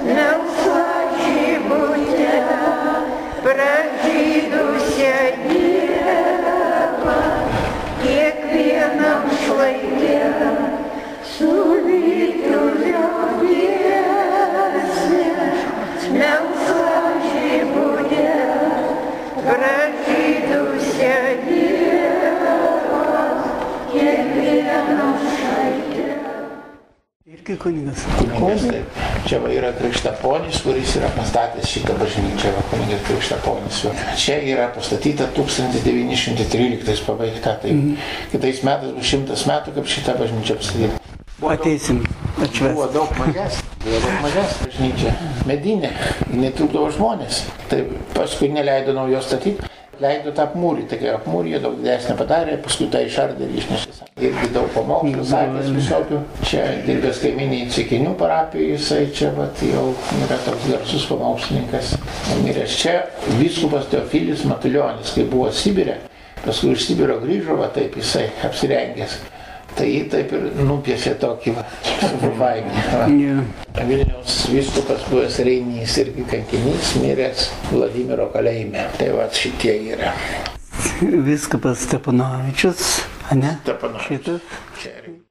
melsva žibutė, pražydusią ievą, kiekvienam šlaite suvytuvio giesmė, melsva žibutė, pražydusią ievą, kiekvienam šlaite. Irgi kunigas. Kunigas, taip. Čia va yra Krikštaponis, kuris yra pastatęs šitą bažnyčią, va kunigas Krikštaponis. Čia yra pastatyta 1913 pabaigta, tai kitais metais bus 100 metų, kaip šitą bažnyčią pastatyta. Ateisim, atšvęs. Buvo daug mažesnė bažnyčia, medinė, netrukdavo žmonės. Tai paskui neleido naujos statyti. Leido tą apmūrį, tai apmūrį daug didesnę padarė, paskui tą išardė ir išnešė. Irgi daug pamokslų, sakės visokių. Čia dirbęs kaiminiai Cikinių parapijų, jisai čia vat, jau yra toks garsus pamokslininkas. Miręs čia vyskupas Teofilis Matulionis, kai buvo Sibire, paskui iš Sibiro grįžo, va taip jisai apsirengęs. Tai jį taip ir nupiešė tokį vaigį. Vilniaus vyskupas buvęs Reinys irgi kankinys, miręs Vladimiro kalėjime. Tai va šitie yra. Vyskupas Stepanovičius, ane? Stepanovičius. Šitas.